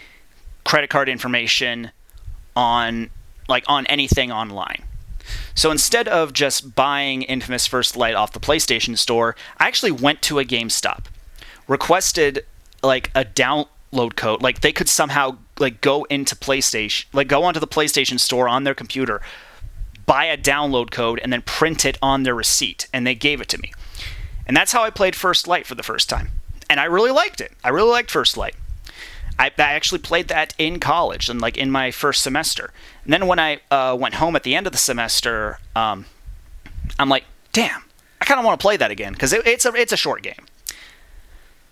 credit card information on anything online. So instead of just buying Infamous First Light off the PlayStation Store, I actually went to a GameStop, requested like a download code. Like they could somehow like go into PlayStation, like go onto the PlayStation Store on their computer, buy a download code, and then print it on their receipt, and they gave it to me. And that's how I played First Light for the first time. And I really liked it. I really liked First Light. I actually played that in college and like in my first semester. And then when I went home at the end of the semester, I'm like, damn, I kind of want to play that again because it's a short game.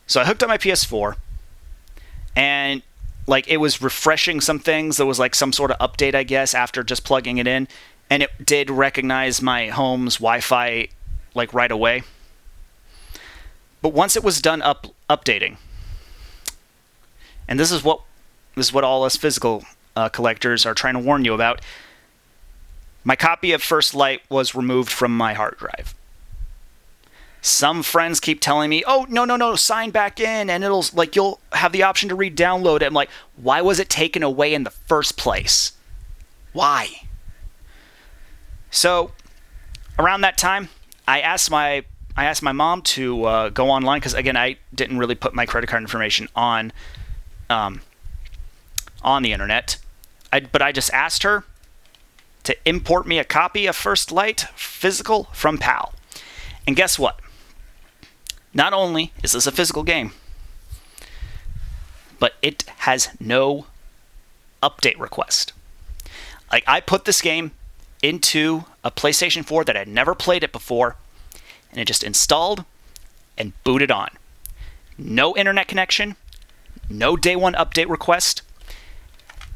So I hooked up my PS4, and like it was refreshing some things. There was like some sort of update, I guess, after just plugging it in, and it did recognize my home's Wi-Fi like right away. But once it was done updating. And this is what all us physical collectors are trying to warn you about. My copy of First Light was removed from my hard drive. Some friends keep telling me, "Oh, no, sign back in, and it'll like you'll have the option to re-download it." I'm like, why was it taken away in the first place? Why? So, around that time, I asked my mom to go online because again, I didn't really put my credit card information on the internet. But I just asked her to import me a copy of First Light physical from PAL. And guess what? Not only is this a physical game, but it has no update request. Like, I put this game into a PlayStation 4 that had never played it before, and it just installed and booted on. No internet connection, no day one update request,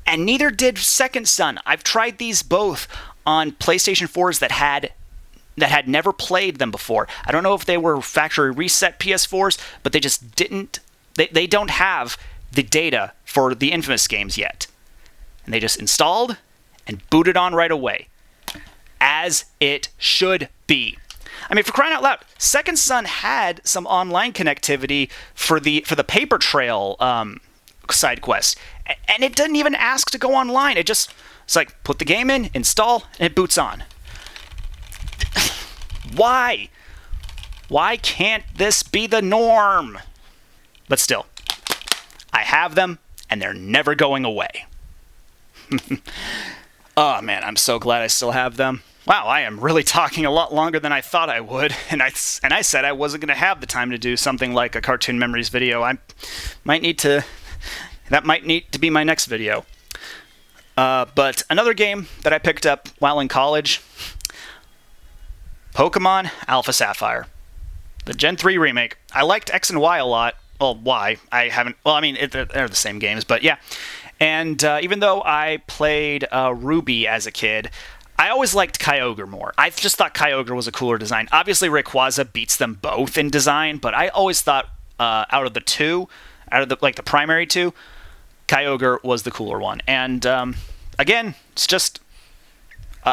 and neither did Second Son. I've tried these both on PlayStation 4s that had never played them before. I don't know if they were factory reset PS4s, but they just didn't. They don't have the data for the Infamous games yet. And they just installed and booted on right away. As it should be. I mean, for crying out loud, Second Son had some online connectivity for the Paper Trail side quest, and it didn't even ask to go online. It's like, put the game in, install, and it boots on. Why? Why can't this be the norm? But still, I have them, and they're never going away. Oh man, I'm so glad I still have them. Wow, I am really talking a lot longer than I thought I would, and I said I wasn't going to have the time to do something like a Cartoon Memories video. That might need to be my next video. But another game that I picked up while in college, Pokemon Alpha Sapphire, the Gen 3 remake. I liked X and Y a lot. Well, Y. I haven't. Well, I mean, they're the same games, but yeah. And even though I played Ruby as a kid, I always liked Kyogre more. I just thought Kyogre was a cooler design. Obviously, Rayquaza beats them both in design, but I always thought out of the primary two, Kyogre was the cooler one. And again, it's just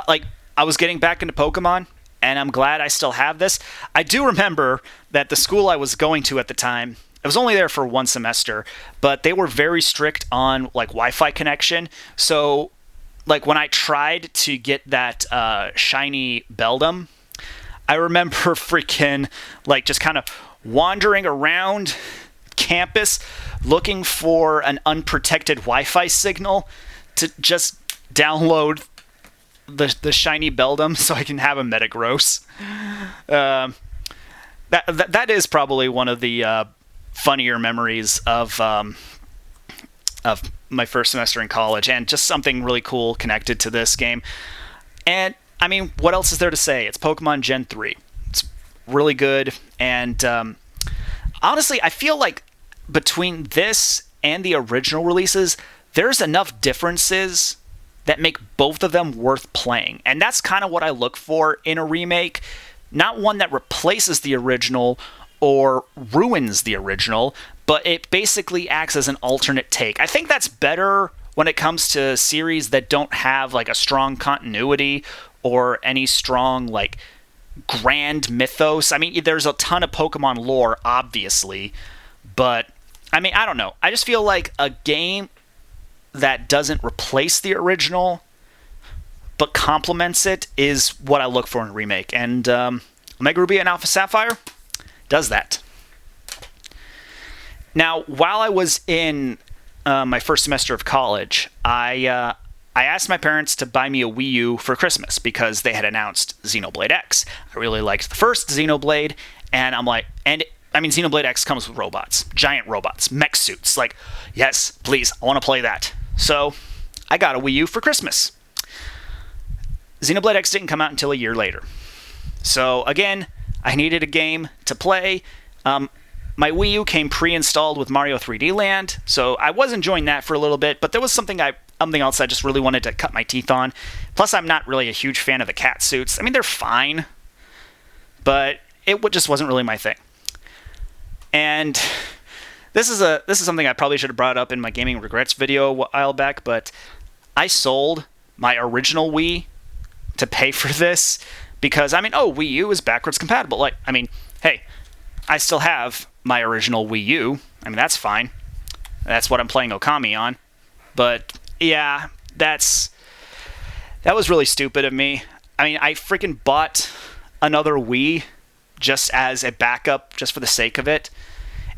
like I was getting back into Pokemon, and I'm glad I still have this. I do remember that the school I was going to at the time, I was only there for one semester, but they were very strict on like Wi-Fi connection. So like when I tried to get that shiny Beldum, I remember freaking like just kind of wandering around campus looking for an unprotected Wi-Fi signal to just download the shiny Beldum so I can have a Metagross. That is probably one of the funnier memories of my first semester in college, and just something really cool connected to this game. And I mean, what else is there to say? It's Pokemon Gen 3. It's really good, and honestly, I feel like between this and the original releases, there's enough differences that make both of them worth playing. And that's kind of what I look for in a remake. Not one that replaces the original or ruins the original, but it basically acts as an alternate take. I think that's better when it comes to series that don't have like a strong continuity or any strong like grand mythos. I mean, there's a ton of Pokemon lore, obviously, but I mean, I don't know. I just feel like a game that doesn't replace the original but complements it is what I look for in a remake. And Omega Ruby and Alpha Sapphire does that. Now, while I was in my first semester of college, I asked my parents to buy me a Wii U for Christmas because they had announced Xenoblade X. I really liked the first Xenoblade, and I'm like, Xenoblade X comes with robots, giant robots, mech suits. Like, yes, please, I want to play that. So I got a Wii U for Christmas. Xenoblade X didn't come out until a year later. So again, I needed a game to play. My Wii U came pre-installed with Mario 3D Land, so I was enjoying that for a little bit, but there was something else I just really wanted to cut my teeth on. Plus, I'm not really a huge fan of the cat suits. I mean, they're fine, but it just wasn't really my thing. And this is something I probably should have brought up in my gaming regrets video a while back, but I sold my original Wii to pay for this because, Wii U is backwards compatible. Hey, I still have my original Wii U. That's fine. That's what I'm playing Okami on. But yeah, that was really stupid of me. I freaking bought another Wii just as a backup, just for the sake of it.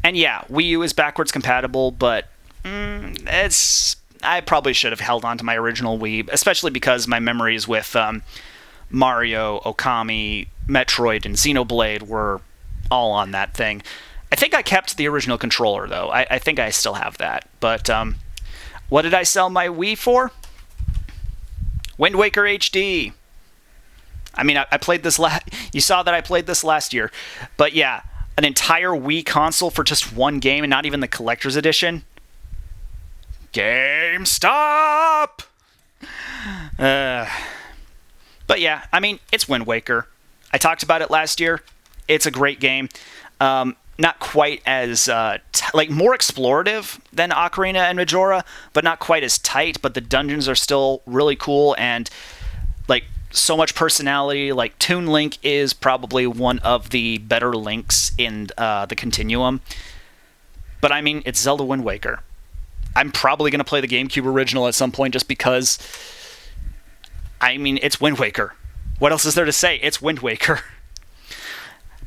And yeah, Wii U is backwards compatible, but I probably should have held on to my original Wii, especially because my memories with Mario, Okami, Metroid, and Xenoblade were all on that thing. I think I kept the original controller, though. I think I still have that. But what did I sell my Wii for? Wind Waker HD. I played this you saw that I played this last year. But yeah, an entire Wii console for just one game and not even the collector's edition. GameStop! But yeah, it's Wind Waker. I talked about it last year. It's a great game. Not quite as, more explorative than Ocarina and Majora, but not quite as tight, but the dungeons are still really cool and, so much personality. Toon Link is probably one of the better links in the Continuum. But, it's Zelda Wind Waker. I'm probably going to play the GameCube original at some point just because, it's Wind Waker. What else is there to say? It's Wind Waker.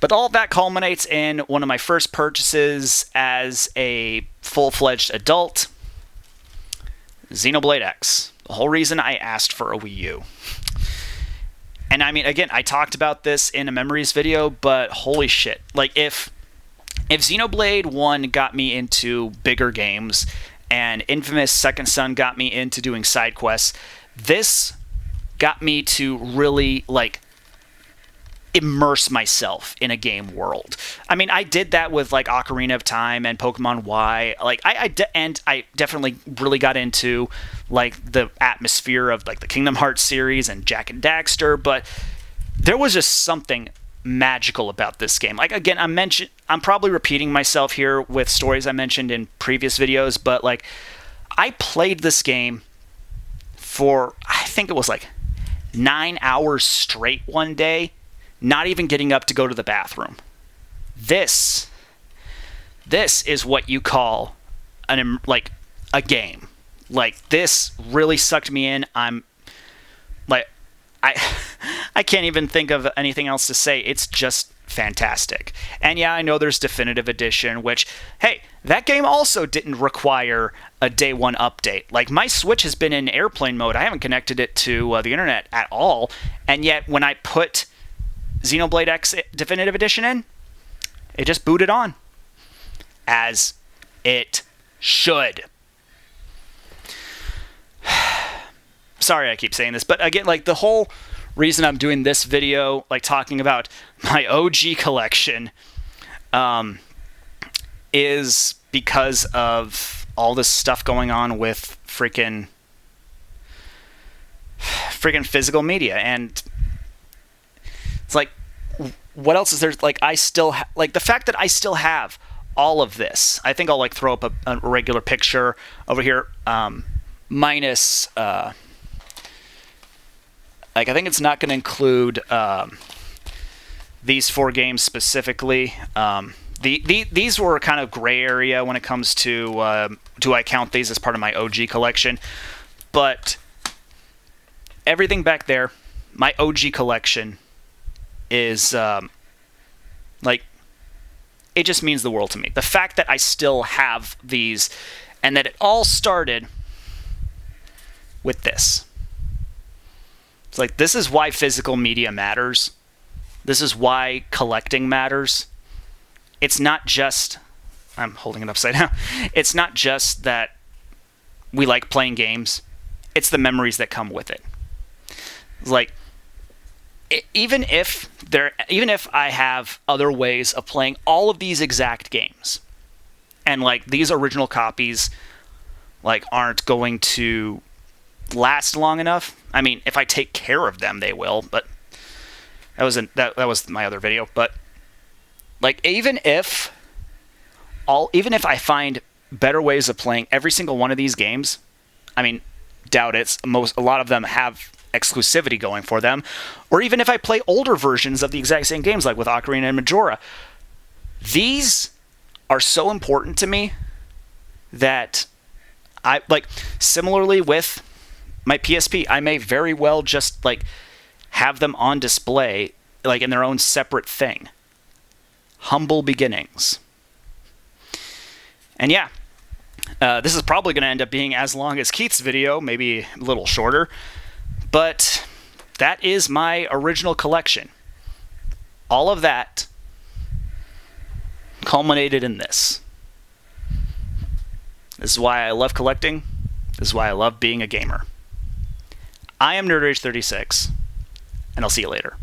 But all of that culminates in one of my first purchases as a full-fledged adult, Xenoblade X. The whole reason I asked for a Wii U. And again, I talked about this in a Memories video, but holy shit. If Xenoblade 1 got me into bigger games, and Infamous Second Son got me into doing side quests, this got me to really, immerse myself in a game world. I did that with Ocarina of Time and Pokemon Y. I definitely really got into the atmosphere of the Kingdom Hearts series and Jak and Daxter, but there was just something magical about this game. Again, I'm probably repeating myself here with stories I mentioned in previous videos, but I played this game for, I think it was 9 hours straight one day, not even getting up to go to the bathroom. This is what you call a game. This really sucked me in. I can't even think of anything else to say. It's just fantastic. And yeah, I know there's Definitive Edition, which, hey, that game also didn't require a day one update. My Switch has been in airplane mode. I haven't connected it to the internet at all. And yet, when I put Xenoblade X Definitive Edition in, it just booted on. As it should. Sorry I keep saying this, but again, the whole reason I'm doing this video, talking about my OG collection, is because of all this stuff going on with freaking physical media. And it's what else is there? I still the fact that I still have all of this. I think I'll throw up a regular picture over here, minus I think it's not going to include these 4 games specifically. These were kind of gray area when it comes to do I count these as part of my OG collection, but everything back there, my OG collection is like, it just means the world to me. The fact that I still have these, and that it all started with this. It's like, this is why physical media matters. This is why collecting matters. It's not just, I'm holding it upside down. It's not just that we like playing games. It's the memories that come with it. It's like, even if I have other ways of playing all of these exact games, and like these original copies like aren't going to last long enough. I mean, if I take care of them, they will, but that was my other video. But like, even if I find better ways of playing every single one of these games, I mean, doubt it. A lot of them have exclusivity going for them, or even if I play older versions of the exact same games, like with Ocarina and Majora, these are so important to me that I, like, similarly with my PSP, I may very well just like have them on display, like in their own separate thing. Humble beginnings. And yeah, this is probably going to end up being as long as Kieth's video, maybe a little shorter. But that is my original collection. All of that culminated in this. This is why I love collecting. This is why I love being a gamer. I am NerdRage36, and I'll see you later.